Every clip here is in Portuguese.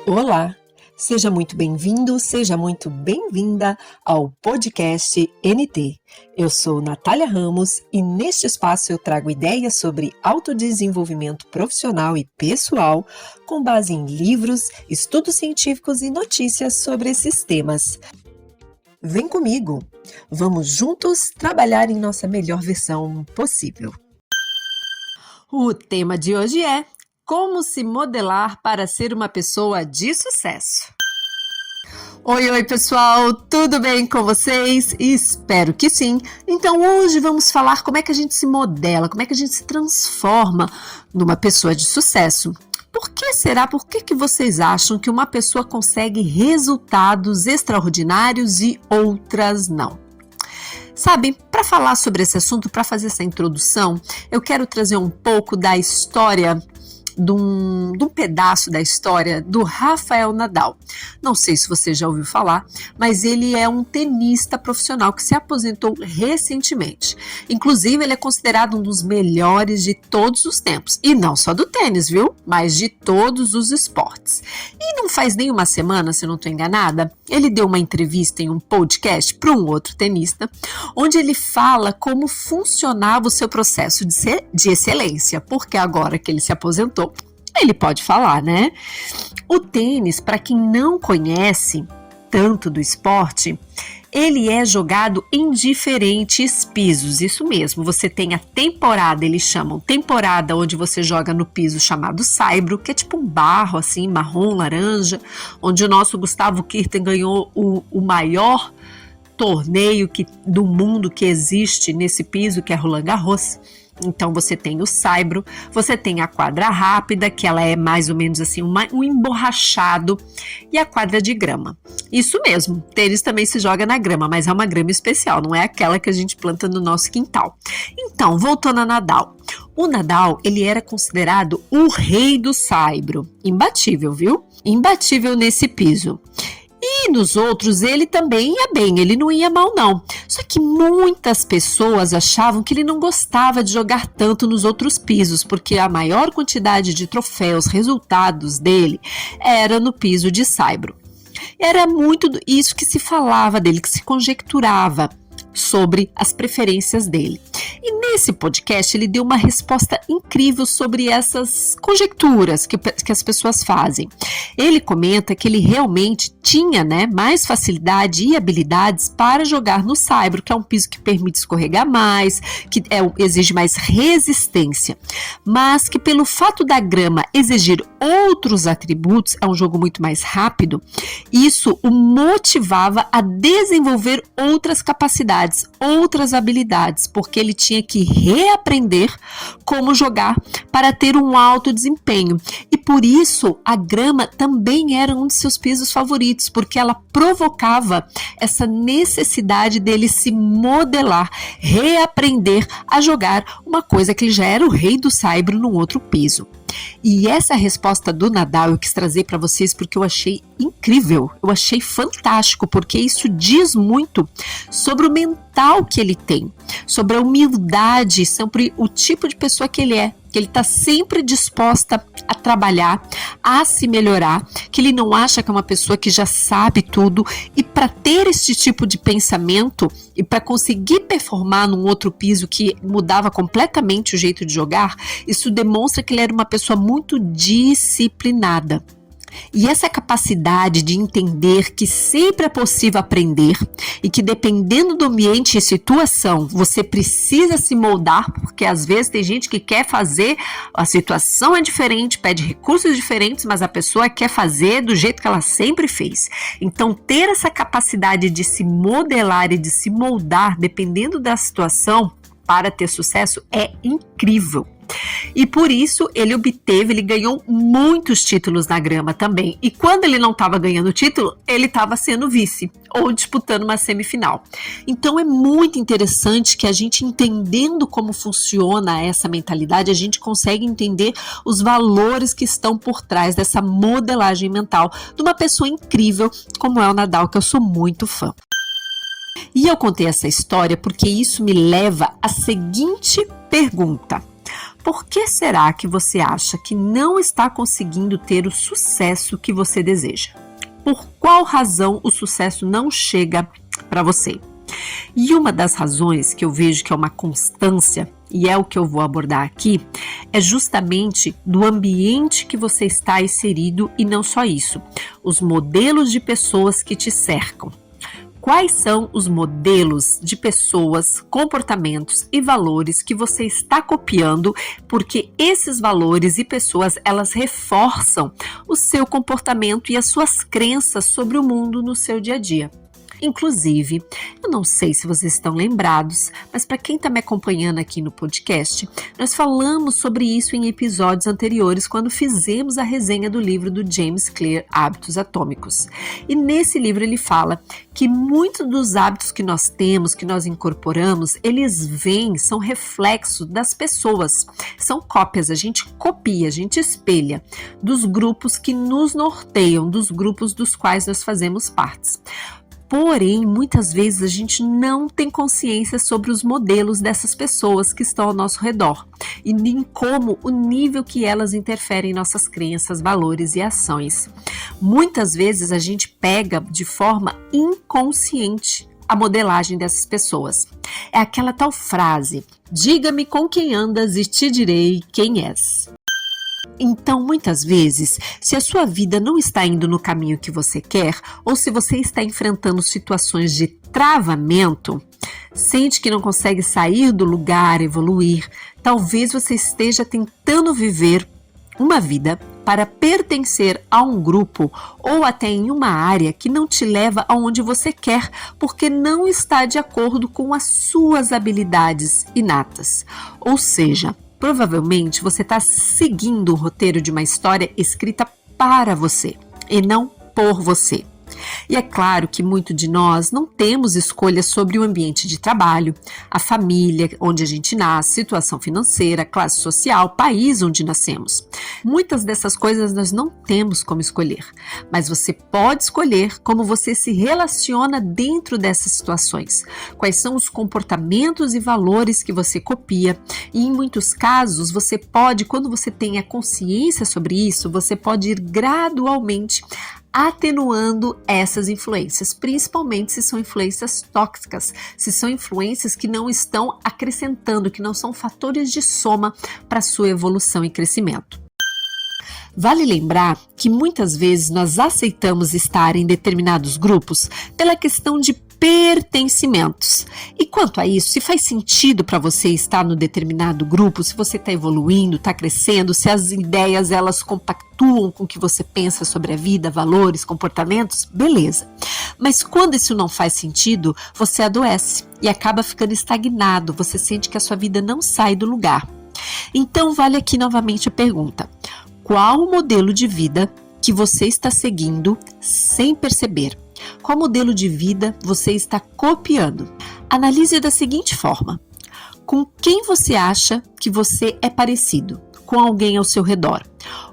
Olá, seja muito bem-vindo, seja muito bem-vinda ao podcast NT. Eu sou Natália Ramos e neste espaço eu trago ideias sobre autodesenvolvimento profissional e pessoal com base em livros, estudos científicos e notícias sobre esses temas. Vem comigo, vamos juntos trabalhar em nossa melhor versão possível. O tema de hoje é como se modelar para ser uma pessoa de sucesso. Oi pessoal, tudo bem com vocês? Espero que sim. Então hoje vamos falar como é que a gente se modela, como é que a gente se transforma numa pessoa de sucesso. Por que será? Por que vocês acham que uma pessoa consegue resultados extraordinários e outras não? Sabe, para falar sobre esse assunto, para fazer essa introdução, eu quero trazer um pouco da história de um pedaço da história do Rafael Nadal. Não sei se você já ouviu falar, mas ele é um tenista profissional que se aposentou recentemente. Inclusive, ele é considerado um dos melhores de todos os tempos. E não só do tênis, viu? Mas de todos os esportes. E não faz nem uma semana, se eu não estou enganada, ele deu uma entrevista em um podcast para um outro tenista, onde ele fala como funcionava o seu processo de excelência, porque agora que ele se aposentou, ele pode falar, né? O tênis, para quem não conhece tanto do esporte, ele é jogado em diferentes pisos, isso mesmo, você tem a temporada, eles chamam temporada, onde você joga no piso chamado saibro, que é tipo um barro assim, marrom, laranja, onde o nosso Gustavo Kirten ganhou o maior torneio do mundo que existe nesse piso, que é Roland Garros. Então você tem o saibro, você tem a quadra rápida, que ela é mais ou menos assim um emborrachado, e a quadra de grama. Isso mesmo, tênis também se joga na grama, mas é uma grama especial, não é aquela que a gente planta no nosso quintal. Então, voltando a Nadal. O Nadal, ele era considerado o rei do saibro, imbatível, viu? Imbatível nesse piso. E nos outros ele também ia bem, ele não ia mal não. Só que muitas pessoas achavam que ele não gostava de jogar tanto nos outros pisos, porque a maior quantidade de troféus, resultados dele, era no piso de saibro. Era muito isso que se falava dele, que se conjecturava sobre as preferências dele. E nesse podcast ele deu uma resposta incrível sobre essas conjecturas que as pessoas fazem. Ele comenta que ele realmente tinha, mais facilidade e habilidades para jogar no saibro, que é um piso que permite escorregar mais, que exige mais resistência, mas que pelo fato da grama exigir outros atributos, é um jogo muito mais rápido, isso o motivava a desenvolver outras capacidades, outras habilidades, porque ele tinha que reaprender como jogar para ter um alto desempenho. E por isso a grama também era um de seus pisos favoritos, porque ela provocava essa necessidade dele se modelar, reaprender a jogar uma coisa que ele já era o rei do saibro num outro piso. E essa resposta do Nadal eu quis trazer para vocês porque eu achei incrível, eu achei fantástico, porque isso diz muito sobre o mental que ele tem, sobre a humildade, sobre o tipo de pessoa que ele é, que ele está sempre disposta a trabalhar, a se melhorar, que ele não acha que é uma pessoa que já sabe tudo, e para ter esse tipo de pensamento e para conseguir performar num outro piso que mudava completamente o jeito de jogar, isso demonstra que ele era uma pessoa muito disciplinada. E essa capacidade de entender que sempre é possível aprender e que dependendo do ambiente e situação, você precisa se moldar, porque às vezes tem gente que quer fazer, a situação é diferente, pede recursos diferentes, mas a pessoa quer fazer do jeito que ela sempre fez. Então ter essa capacidade de se modelar e de se moldar dependendo da situação para ter sucesso é incrível. E por isso ele ganhou muitos títulos na grama também. E quando ele não estava ganhando título, ele estava sendo vice ou disputando uma semifinal. Então é muito interessante que a gente, entendendo como funciona essa mentalidade, a gente consegue entender os valores que estão por trás dessa modelagem mental de uma pessoa incrível como é o Nadal, que eu sou muito fã. E eu contei essa história porque isso me leva à seguinte pergunta: Por que será que você acha que não está conseguindo ter o sucesso que você deseja? Por qual razão o sucesso não chega para você? E uma das razões que eu vejo que é uma constância, e é o que eu vou abordar aqui, é justamente do ambiente que você está inserido e não só isso, os modelos de pessoas que te cercam. Quais são os modelos de pessoas, comportamentos e valores que você está copiando, porque esses valores e pessoas, elas reforçam o seu comportamento e as suas crenças sobre o mundo no seu dia a dia. Inclusive, eu não sei se vocês estão lembrados, mas para quem está me acompanhando aqui no podcast, nós falamos sobre isso em episódios anteriores, quando fizemos a resenha do livro do James Clear, Hábitos Atômicos. E nesse livro ele fala que muitos dos hábitos que nós temos, que nós incorporamos, eles são reflexo das pessoas, são cópias, a gente copia, a gente espelha dos grupos que nos norteiam, dos grupos dos quais nós fazemos partes. Porém, muitas vezes a gente não tem consciência sobre os modelos dessas pessoas que estão ao nosso redor e nem como o nível que elas interferem em nossas crenças, valores e ações. Muitas vezes a gente pega de forma inconsciente a modelagem dessas pessoas. É aquela tal frase: diga-me com quem andas e te direi quem és. Então, muitas vezes, se a sua vida não está indo no caminho que você quer, ou se você está enfrentando situações de travamento, sente que não consegue sair do lugar, evoluir, talvez você esteja tentando viver uma vida para pertencer a um grupo ou até em uma área que não te leva aonde você quer, porque não está de acordo com as suas habilidades inatas. Ou seja, provavelmente você está seguindo o roteiro de uma história escrita para você e não por você. E é claro que muito de nós não temos escolha sobre o ambiente de trabalho, a família onde a gente nasce, situação financeira, classe social, país onde nascemos. Muitas dessas coisas nós não temos como escolher, mas você pode escolher como você se relaciona dentro dessas situações, quais são os comportamentos e valores que você copia, e em muitos casos você pode, quando você tem a consciência sobre isso, você pode ir gradualmente atenuando essas influências, principalmente se são influências tóxicas, se são influências que não estão acrescentando, que não são fatores de soma para a sua evolução e crescimento. Vale lembrar que muitas vezes nós aceitamos estar em determinados grupos pela questão de pertencimentos. E quanto a isso, se faz sentido para você estar no determinado grupo, se você está evoluindo, está crescendo, se as ideias elas compactuam com o que você pensa sobre a vida, valores, comportamentos, beleza. Mas quando isso não faz sentido, você adoece e acaba ficando estagnado, você sente que a sua vida não sai do lugar. Então vale aqui novamente a pergunta: qual o modelo de vida que você está seguindo sem perceber? Qual modelo de vida você está copiando? Analise da seguinte forma: com quem você acha que você é parecido? Com alguém ao seu redor?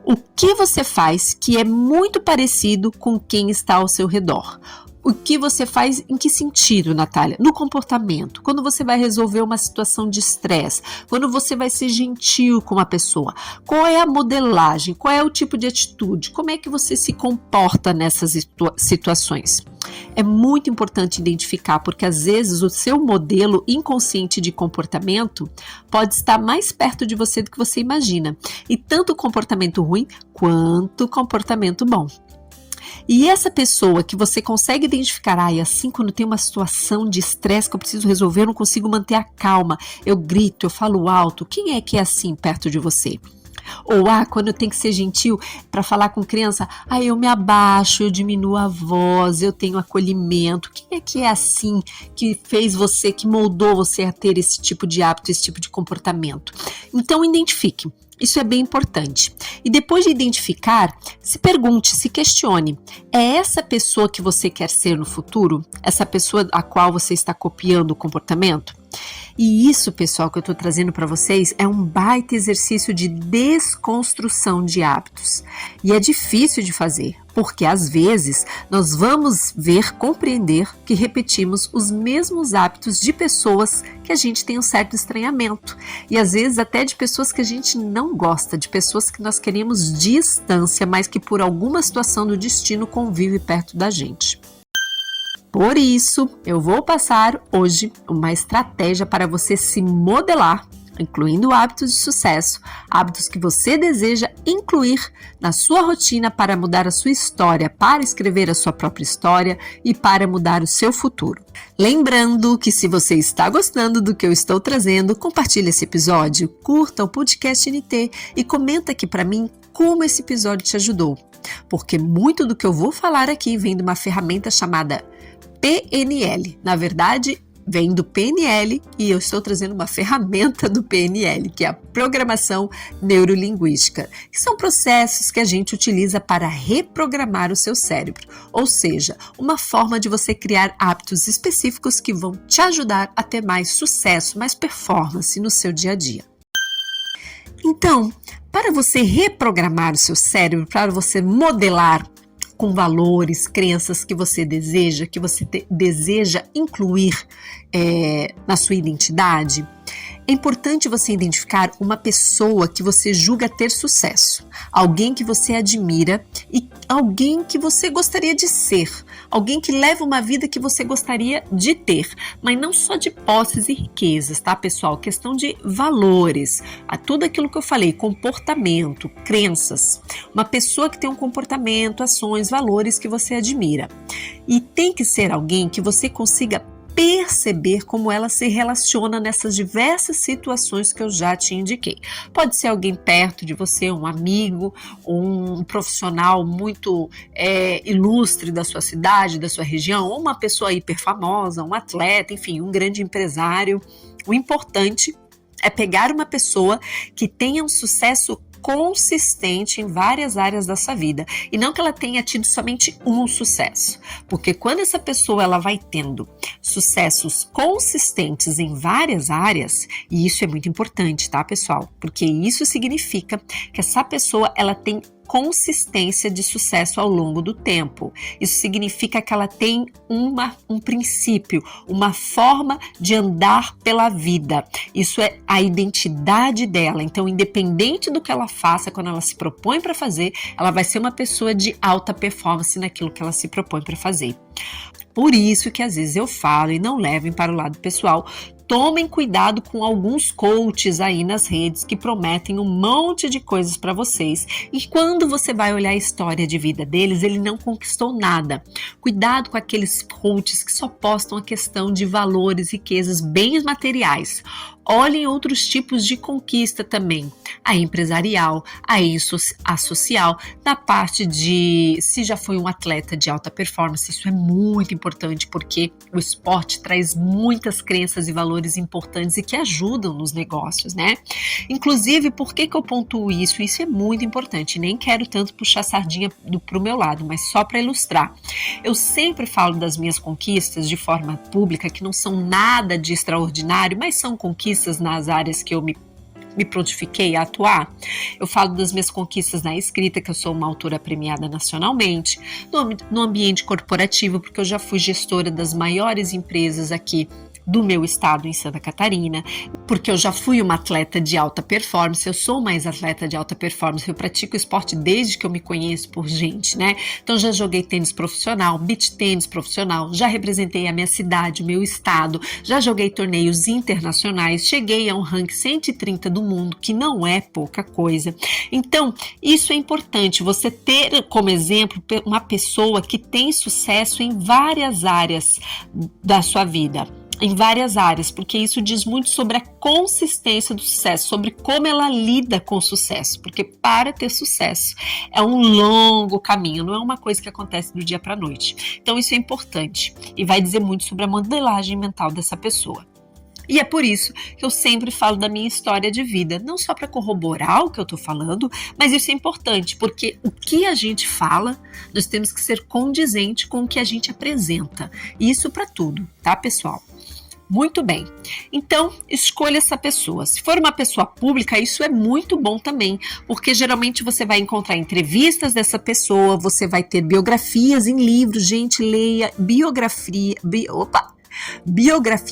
O que você faz que é muito parecido com quem está ao seu redor? O que você faz, em que sentido, Natália? No comportamento, quando você vai resolver uma situação de estresse, quando você vai ser gentil com uma pessoa, qual é a modelagem, qual é o tipo de atitude, como é que você se comporta nessas situações? É muito importante identificar, porque às vezes o seu modelo inconsciente de comportamento pode estar mais perto de você do que você imagina, e tanto o comportamento ruim quanto o comportamento bom. E essa pessoa que você consegue identificar, assim quando tem uma situação de estresse que eu preciso resolver, eu não consigo manter a calma, eu grito, eu falo alto, quem é que é assim perto de você? Ou quando eu tenho que ser gentil para falar com criança, eu me abaixo, eu diminuo a voz, eu tenho acolhimento. Quem é que é assim, que fez você, que moldou você a ter esse tipo de hábito, esse tipo de comportamento? Então identifique. Isso é bem importante. E depois de identificar, se pergunte, se questione. É essa pessoa que você quer ser no futuro? Essa pessoa a qual você está copiando o comportamento? E isso, pessoal, que eu estou trazendo para vocês é um baita exercício de desconstrução de hábitos. E é difícil de fazer, porque às vezes nós vamos compreender que repetimos os mesmos hábitos de pessoas que a gente tem um certo estranhamento. E às vezes até de pessoas que a gente não gosta, de pessoas que nós queremos distância, mas que por alguma situação do destino convive perto da gente. Por isso, eu vou passar hoje uma estratégia para você se modelar, incluindo hábitos de sucesso, hábitos que você deseja incluir na sua rotina para mudar a sua história, para escrever a sua própria história e para mudar o seu futuro. Lembrando que se você está gostando do que eu estou trazendo, compartilhe esse episódio, curta o podcast NT e comenta aqui para mim como esse episódio te ajudou, porque muito do que eu vou falar aqui vem de uma ferramenta chamada PNL. Na verdade, vem do PNL e eu estou trazendo uma ferramenta do PNL, que é a Programação Neurolinguística, que são processos que a gente utiliza para reprogramar o seu cérebro, ou seja, uma forma de você criar hábitos específicos que vão te ajudar a ter mais sucesso, mais performance no seu dia a dia. Então, para você reprogramar o seu cérebro, para você modelar com valores, crenças que você deseja, deseja incluir na sua identidade, é importante você identificar uma pessoa que você julga ter sucesso, alguém que você admira e alguém que você gostaria de ser, alguém que leva uma vida que você gostaria de ter, mas não só de posses e riquezas, tá, pessoal? Questão de valores, tudo aquilo que eu falei, comportamento, crenças, uma pessoa que tem um comportamento, ações, valores que você admira. E tem que ser alguém que você consiga perceber como ela se relaciona nessas diversas situações que eu já te indiquei. Pode ser alguém perto de você, um amigo, um profissional muito ilustre da sua cidade, da sua região, ou uma pessoa hiper famosa, um atleta, enfim, um grande empresário. O importante é pegar uma pessoa que tenha um sucesso consistente em várias áreas da sua vida e não que ela tenha tido somente um sucesso, porque quando essa pessoa ela vai tendo sucessos consistentes em várias áreas, e isso é muito importante, tá, pessoal? Porque isso significa que essa pessoa ela tem consistência de sucesso ao longo do tempo. Isso significa que ela tem um princípio, uma forma de andar pela vida. Isso é a identidade dela. Então, independente do que ela faça, quando ela se propõe para fazer, ela vai ser uma pessoa de alta performance naquilo que ela se propõe para fazer. Por isso que às vezes eu falo, e não levem para o lado pessoal, tomem cuidado com alguns coaches aí nas redes que prometem um monte de coisas para vocês e quando você vai olhar a história de vida deles, ele não conquistou nada. Cuidado com aqueles coaches que só postam a questão de valores, riquezas, bens materiais. Olhem outros tipos de conquista também, a empresarial, a social, na parte de se já foi um atleta de alta performance, isso é muito importante porque o esporte traz muitas crenças e valores importantes e que ajudam nos negócios, né? Inclusive, por que eu pontuo isso? Isso é muito importante, nem quero tanto puxar a sardinha pro meu lado, mas só para ilustrar. Eu sempre falo das minhas conquistas de forma pública, que não são nada de extraordinário, mas são conquistas nas áreas que eu me prontifiquei a atuar. Eu falo das minhas conquistas na escrita, que eu sou uma autora premiada nacionalmente, no ambiente corporativo, porque eu já fui gestora das maiores empresas aqui do meu estado em Santa Catarina, porque eu já fui uma atleta de alta performance, eu sou mais atleta de alta performance, eu pratico esporte desde que eu me conheço por gente, né? Então já joguei tênis profissional, beach tênis profissional, já representei a minha cidade, o meu estado, já joguei torneios internacionais, cheguei a um ranking 130 do mundo, que não é pouca coisa. Então, isso é importante, você ter como exemplo uma pessoa que tem sucesso em várias áreas da sua vida. Em várias áreas, porque isso diz muito sobre a consistência do sucesso, sobre como ela lida com o sucesso, porque para ter sucesso é um longo caminho, não é uma coisa que acontece do dia para a noite. Então isso é importante e vai dizer muito sobre a modelagem mental dessa pessoa. E é por isso que eu sempre falo da minha história de vida, não só para corroborar o que eu estou falando, mas isso é importante, porque o que a gente fala, nós temos que ser condizente com o que a gente apresenta. Isso para tudo, tá, pessoal? Muito bem, então escolha essa pessoa. Se for uma pessoa pública, isso é muito bom também, porque geralmente você vai encontrar entrevistas dessa pessoa, você vai ter biografias em livros, gente, leia biografia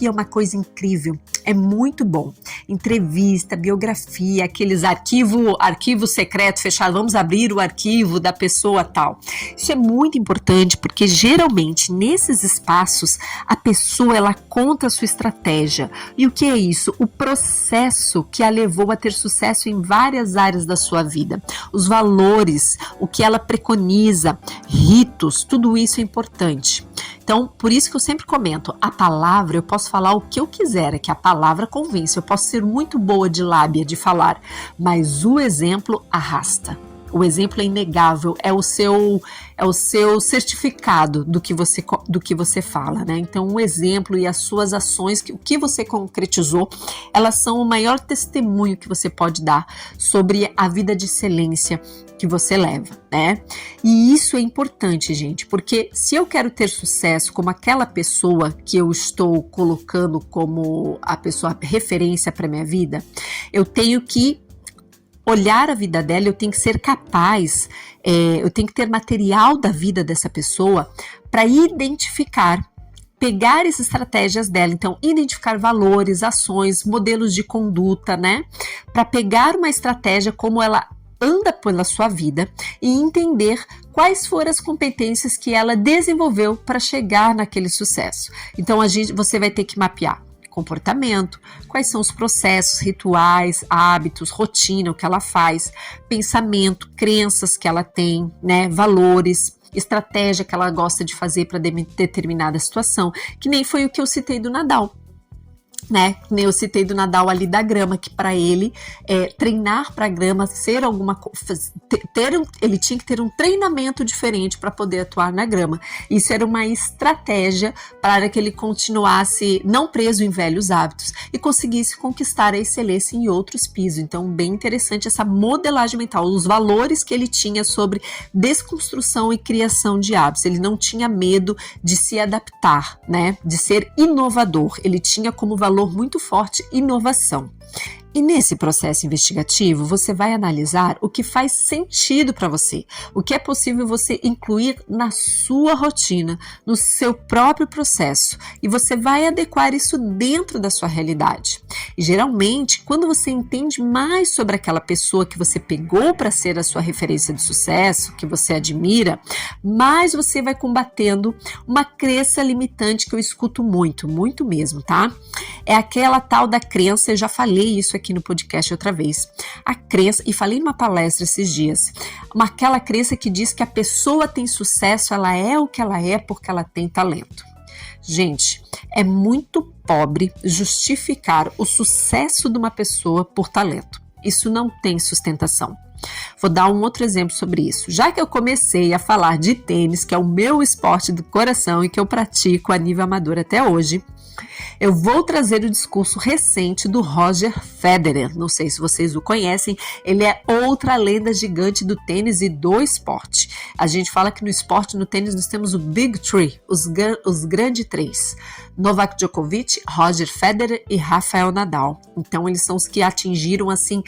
é uma coisa incrível, é muito bom. Entrevista, biografia, aqueles arquivo secreto fechado, vamos abrir o arquivo da pessoa tal. Isso é muito importante porque geralmente nesses espaços a pessoa ela conta a sua estratégia. E o que é isso? O processo que a levou a ter sucesso em várias áreas da sua vida. Os valores, o que ela preconiza, ritos, tudo isso é importante. Então, por isso que eu sempre comento, a palavra, eu posso falar o que eu quiser, é que a palavra convence, eu posso ser muito boa de lábia, de falar, mas o exemplo arrasta. O exemplo é inegável, é o seu certificado do que você fala, né? Então, o exemplo e as suas ações, o que você concretizou, elas são o maior testemunho que você pode dar sobre a vida de excelência que você leva, né? E isso é importante, gente, porque se eu quero ter sucesso como aquela pessoa que eu estou colocando como a pessoa referência para minha vida, eu tenho que olhar a vida dela, eu tenho que ser capaz, eu tenho que ter material da vida dessa pessoa para identificar, pegar as estratégias dela, então identificar valores, ações, modelos de conduta, né? Para pegar uma estratégia como ela anda pela sua vida e entender quais foram as competências que ela desenvolveu para chegar naquele sucesso. Então você vai ter que mapear comportamento, quais são os processos, rituais, hábitos, rotina, o que ela faz, pensamento, crenças que ela tem, né, valores, estratégia que ela gosta de fazer para determinada situação, que nem foi o que eu citei do Nadal. Né? Eu citei do Nadal ali da grama, que para ele treinar para a grama, ser alguma coisa, ele tinha que ter um treinamento diferente para poder atuar na grama. Isso era uma estratégia para que ele continuasse não preso em velhos hábitos e conseguisse conquistar a excelência em outros pisos. Então, bem interessante essa modelagem mental, os valores que ele tinha sobre desconstrução e criação de hábitos. Ele não tinha medo de se adaptar, né? De ser inovador. Ele tinha como valor muito forte inovação. E nesse processo investigativo, você vai analisar o que faz sentido para você, o que é possível você incluir na sua rotina, no seu próprio processo, e você vai adequar isso dentro da sua realidade. E geralmente, quando você entende mais sobre aquela pessoa que você pegou para ser a sua referência de sucesso, que você admira, mais você vai combatendo uma crença limitante que eu escuto muito, muito mesmo, tá? É aquela tal da crença, eu já falei isso aqui no podcast outra vez, a crença, e falei numa palestra esses dias, aquela crença que diz que a pessoa tem sucesso, ela é o que ela é porque ela tem talento. Gente, é muito pobre justificar o sucesso de uma pessoa por talento. Isso não tem sustentação. Vou dar um outro exemplo sobre isso. Já que eu comecei a falar de tênis, que é o meu esporte do coração e que eu pratico a nível amador até hoje, eu vou trazer o discurso recente do Roger Federer. Não sei se vocês o conhecem, ele é outra lenda gigante do tênis e do esporte. A gente fala que no esporte, no tênis, nós temos o Big Three, os grandes três. Novak Djokovic, Roger Federer e Rafael Nadal. Então, eles são os que atingiram, assim,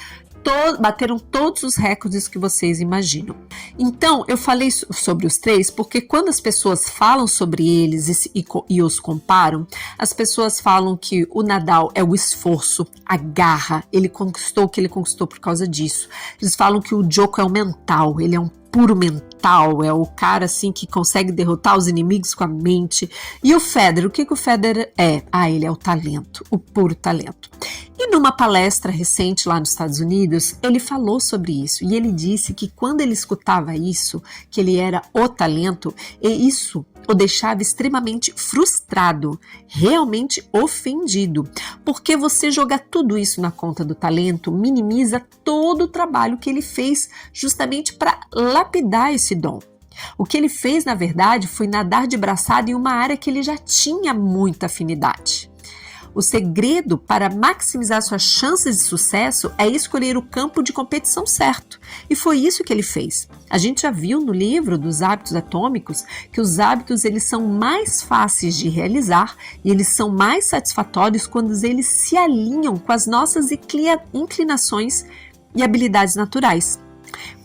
bateram todos os recordes que vocês imaginam. Então, eu falei sobre os três porque quando as pessoas falam sobre eles e os comparam, as pessoas falam que o Nadal é o esforço, a garra, ele conquistou o que ele conquistou por causa disso. Eles falam que o Djoko é o mental, ele é um puro mental, é o cara assim que consegue derrotar os inimigos com a mente. E o Federer, o que o Federer é? Ele é o talento, o puro talento. E numa palestra recente lá nos Estados Unidos, ele falou sobre isso e ele disse que quando ele escutava isso, que ele era o talento, e isso o deixava extremamente frustrado, realmente ofendido, porque você jogar tudo isso na conta do talento minimiza todo o trabalho que ele fez justamente para lapidar esse dom. O que ele fez, na verdade, foi nadar de braçada em uma área que ele já tinha muita afinidade. O segredo para maximizar suas chances de sucesso é escolher o campo de competição certo. E foi isso que ele fez. A gente já viu no livro dos hábitos atômicos que os hábitos eles são mais fáceis de realizar e eles são mais satisfatórios quando eles se alinham com as nossas inclinações e habilidades naturais.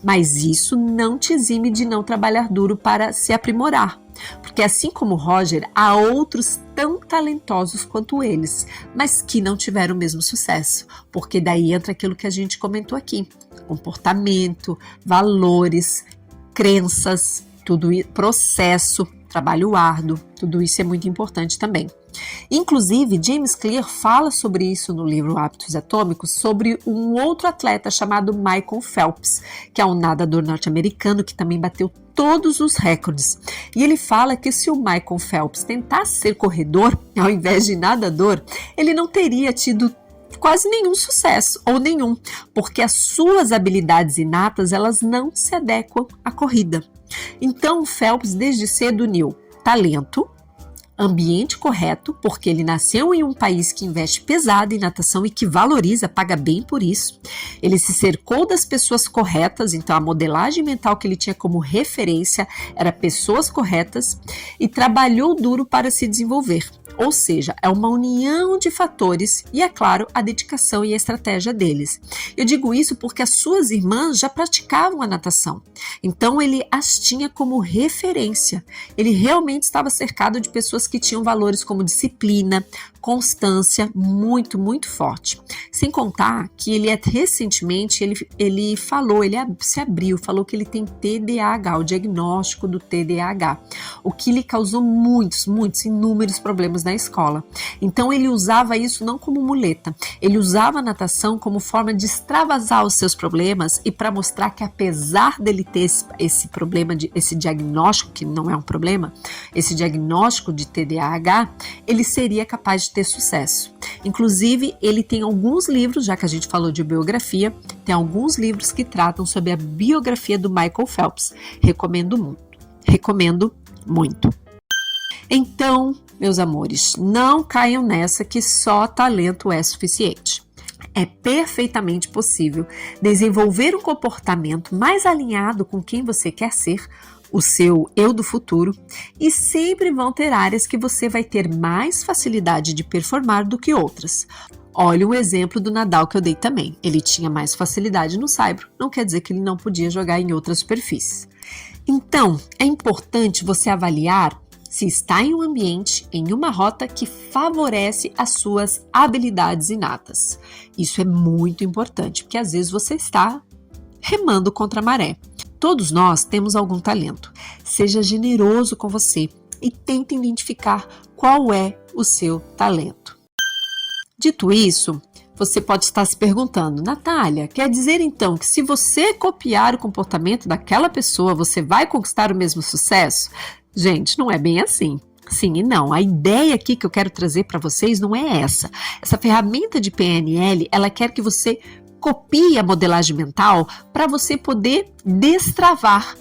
Mas isso não te exime de não trabalhar duro para se aprimorar. Porque assim como Roger, há outros tão talentosos quanto eles, mas que não tiveram o mesmo sucesso. Porque daí entra aquilo que a gente comentou aqui. Comportamento, valores, crenças, processo, trabalho árduo, tudo isso é muito importante também. Inclusive, James Clear fala sobre isso no livro Hábitos Atômicos, sobre um outro atleta chamado Michael Phelps, que é um nadador norte-americano que também bateu todos os recordes. E ele fala que se o Michael Phelps tentasse ser corredor, ao invés de nadador, ele não teria tido quase nenhum sucesso, ou nenhum, porque as suas habilidades inatas, elas não se adequam à corrida. Então, Phelps desde cedo uniu talento, ambiente correto, porque ele nasceu em um país que investe pesado em natação e que valoriza, paga bem por isso. Ele se cercou das pessoas corretas, então a modelagem mental que ele tinha como referência era pessoas corretas e trabalhou duro para se desenvolver. Ou seja, é uma união de fatores e, é claro, a dedicação e a estratégia deles. Eu digo isso porque as suas irmãs já praticavam a natação. Então, ele as tinha como referência. Ele realmente estava cercado de pessoas que tinham valores como disciplina, constância, muito, muito forte. Sem contar que ele recentemente, ele se abriu, falou que ele tem TDAH, o diagnóstico do TDAH, o que lhe causou inúmeros problemas na escola. Então ele usava isso não como muleta, ele usava a natação como forma de extravasar os seus problemas e para mostrar que apesar dele ter esse problema, esse diagnóstico, que não é um problema, esse diagnóstico de TDAH, ele seria capaz de ter sucesso. Inclusive, ele tem alguns livros, já que a gente falou de biografia, tem alguns livros que tratam sobre a biografia do Michael Phelps. Recomendo muito. Então, meus amores, não caiam nessa que só talento é suficiente. É perfeitamente possível desenvolver um comportamento mais alinhado com quem você quer ser, o seu eu do futuro, e sempre vão ter áreas que você vai ter mais facilidade de performar do que outras. Olha o exemplo do Nadal que eu dei também. Ele tinha mais facilidade no saibro, não quer dizer que ele não podia jogar em outras superfícies. Então, é importante você avaliar se está em um ambiente, em uma rota que favorece as suas habilidades inatas. Isso é muito importante, porque às vezes você está remando contra a maré. Todos nós temos algum talento. Seja generoso com você e tente identificar qual é o seu talento. Dito isso, você pode estar se perguntando, Natália, quer dizer então que se você copiar o comportamento daquela pessoa, você vai conquistar o mesmo sucesso? Gente, não é bem assim. Sim e não. A ideia aqui que eu quero trazer para vocês não é essa. Essa ferramenta de PNL, ela quer que você copie a modelagem mental para você poder destravar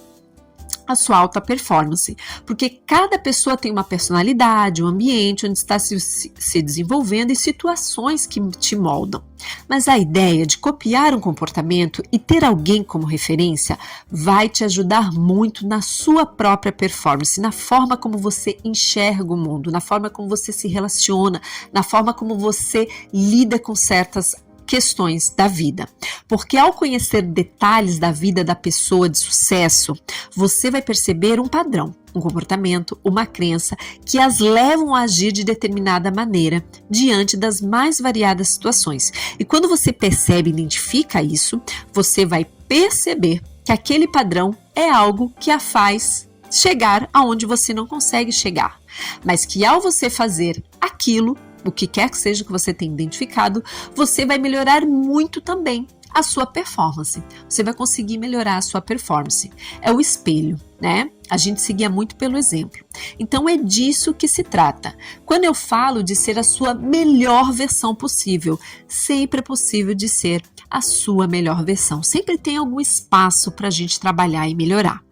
a sua alta performance, porque cada pessoa tem uma personalidade, um ambiente onde está se desenvolvendo e situações que te moldam. Mas a ideia de copiar um comportamento e ter alguém como referência vai te ajudar muito na sua própria performance, na forma como você enxerga o mundo, na forma como você se relaciona, na forma como você lida com certas questões da vida, porque ao conhecer detalhes da vida da pessoa de sucesso, você vai perceber um padrão, um comportamento, uma crença que as levam a agir de determinada maneira diante das mais variadas situações. E quando você percebe e identifica isso, você vai perceber que aquele padrão é algo que a faz chegar aonde você não consegue chegar, mas que ao você fazer aquilo, o que quer que seja que você tenha identificado, você vai melhorar muito também a sua performance. Você vai conseguir melhorar a sua performance. É o espelho, né? A gente seguia muito pelo exemplo. Então é disso que se trata. Quando eu falo de ser a sua melhor versão possível, sempre é possível de ser a sua melhor versão. Sempre tem algum espaço para a gente trabalhar e melhorar.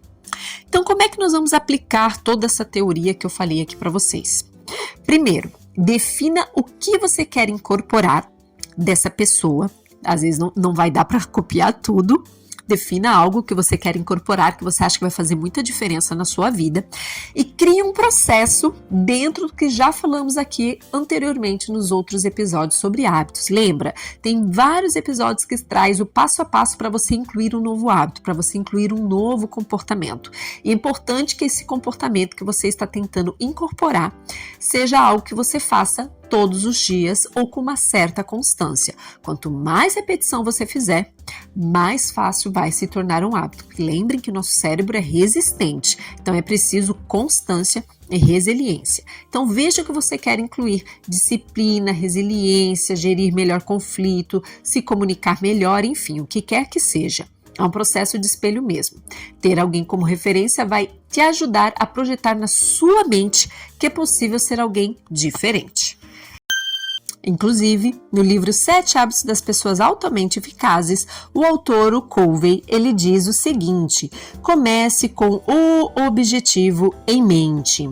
Então, como é que nós vamos aplicar toda essa teoria que eu falei aqui para vocês? Primeiro, defina o que você quer incorporar dessa pessoa. Às vezes não vai dar para copiar tudo. Defina algo que você quer incorporar, que você acha que vai fazer muita diferença na sua vida, e crie um processo dentro do que já falamos aqui anteriormente nos outros episódios sobre hábitos. Lembra? Tem vários episódios que traz o passo a passo para você incluir um novo hábito, para você incluir um novo comportamento. E é importante que esse comportamento que você está tentando incorporar seja algo que você faça todos os dias ou com uma certa constância. Quanto mais repetição você fizer, mais fácil vai se tornar um hábito. Lembrem que o nosso cérebro é resistente, então é preciso constância e resiliência. Então veja o que você quer incluir: disciplina, resiliência, gerir melhor conflito, se comunicar melhor, enfim, o que quer que seja. É um processo de espelho mesmo. Ter alguém como referência vai te ajudar a projetar na sua mente que é possível ser alguém diferente. Inclusive, no livro 7 Hábitos das Pessoas Altamente Eficazes, o autor, o Covey, ele diz o seguinte: comece com o objetivo em mente.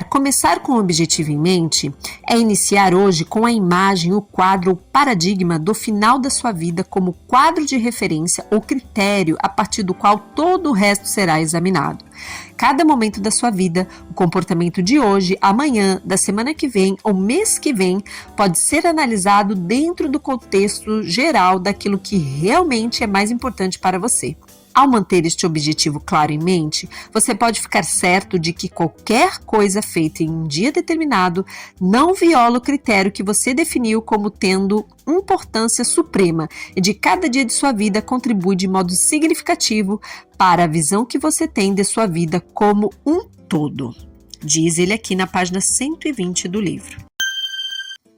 Começar com o objetivo em mente, é iniciar hoje com a imagem, o quadro, o paradigma do final da sua vida como quadro de referência ou critério a partir do qual todo o resto será examinado. Cada momento da sua vida, o comportamento de hoje, amanhã, da semana que vem ou mês que vem, pode ser analisado dentro do contexto geral daquilo que realmente é mais importante para você. Ao manter este objetivo claro em mente, você pode ficar certo de que qualquer coisa feita em um dia determinado não viola o critério que você definiu como tendo importância suprema e de cada dia de sua vida contribui de modo significativo para a visão que você tem de sua vida como um todo. Diz ele aqui na página 120 do livro.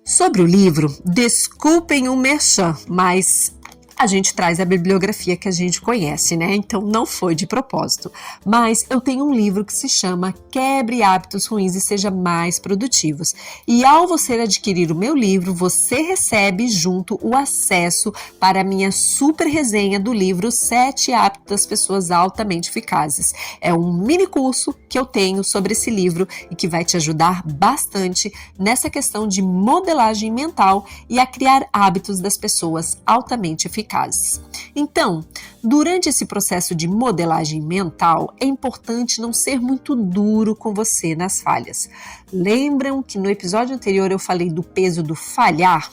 Sobre o livro, desculpem o merchan, mas a gente traz a bibliografia que a gente conhece, né? Então não foi de propósito. Mas eu tenho um livro que se chama Quebre Hábitos Ruins e Seja Mais Produtivos. E ao você adquirir o meu livro, você recebe junto o acesso para a minha super resenha do livro 7 Hábitos das Pessoas Altamente Eficazes. É um mini curso que eu tenho sobre esse livro e que vai te ajudar bastante nessa questão de modelagem mental e a criar hábitos das pessoas altamente eficazes. Então, durante esse processo de modelagem mental, é importante não ser muito duro com você nas falhas. Lembram que no episódio anterior eu falei do peso do falhar?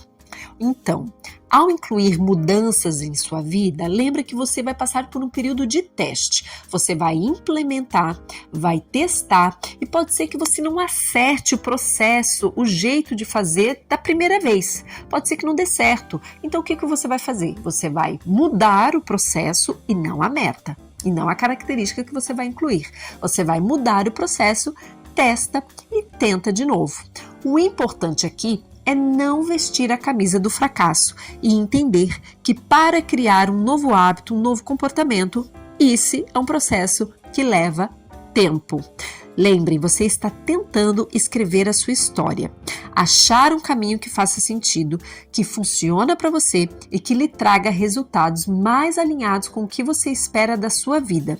Então, ao incluir mudanças em sua vida, lembra que você vai passar por um período de teste. Você vai implementar, vai testar e pode ser que você não acerte o processo, o jeito de fazer da primeira vez. Pode ser que não dê certo. Então, o que você vai fazer? Você vai mudar o processo e não a meta, e não a característica que você vai incluir. Você vai mudar o processo, testa e tenta de novo. O importante aqui é não vestir a camisa do fracasso e entender que para criar um novo hábito, um novo comportamento, esse é um processo que leva tempo. Lembrem, você está tentando escrever a sua história, achar um caminho que faça sentido, que funciona para você e que lhe traga resultados mais alinhados com o que você espera da sua vida.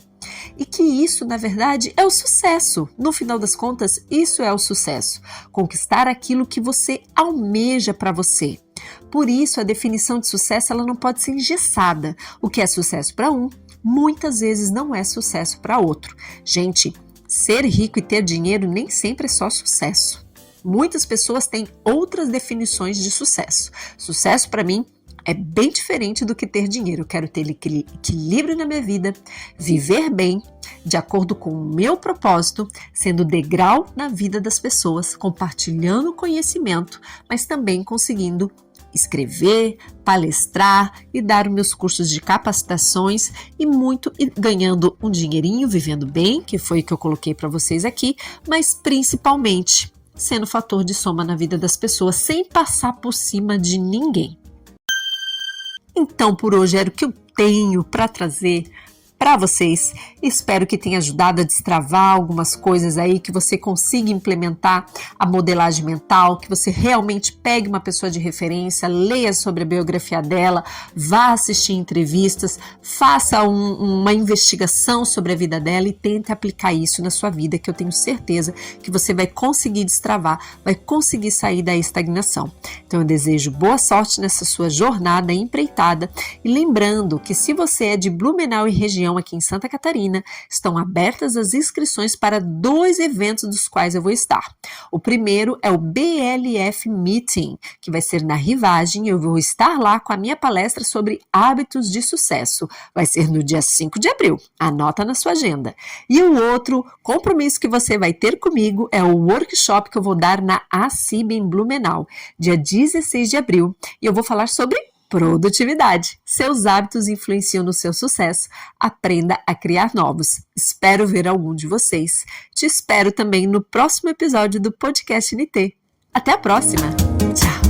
E que isso, na verdade, é o sucesso. No final das contas, isso é o sucesso. Conquistar aquilo que você almeja para você. Por isso, a definição de sucesso ela não pode ser engessada. O que é sucesso para um, muitas vezes não é sucesso para outro. Gente, ser rico e ter dinheiro nem sempre é só sucesso. Muitas pessoas têm outras definições de sucesso. Sucesso, para mim, é bem diferente do que ter dinheiro. Eu quero ter equilíbrio na minha vida, viver bem, de acordo com o meu propósito, sendo degrau na vida das pessoas, compartilhando conhecimento, mas também conseguindo escrever, palestrar e dar os meus cursos de capacitações e ganhando um dinheirinho, vivendo bem, que foi o que eu coloquei para vocês aqui, mas principalmente sendo fator de soma na vida das pessoas, sem passar por cima de ninguém. Então, por hoje era o que eu tenho para trazer para vocês. Espero que tenha ajudado a destravar algumas coisas aí, que você consiga implementar a modelagem mental, que você realmente pegue uma pessoa de referência, leia sobre a biografia dela, vá assistir entrevistas, faça uma investigação sobre a vida dela e tente aplicar isso na sua vida, que eu tenho certeza que você vai conseguir destravar, vai conseguir sair da estagnação. Então eu desejo boa sorte nessa sua jornada empreitada e lembrando que se você é de Blumenau e região aqui em Santa Catarina, estão abertas as inscrições para 2 eventos dos quais eu vou estar. O primeiro é o BLF Meeting, que vai ser na Rivagem. Eu vou estar lá com a minha palestra sobre hábitos de sucesso. Vai ser no dia 5 de abril. Anota na sua agenda. E o outro compromisso que você vai ter comigo é o workshop que eu vou dar na ACIB em Blumenau, dia 16 de abril. E eu vou falar sobre produtividade. Seus hábitos influenciam no seu sucesso. Aprenda a criar novos. Espero ver algum de vocês. Te espero também no próximo episódio do Podcast NT. Até a próxima. Tchau!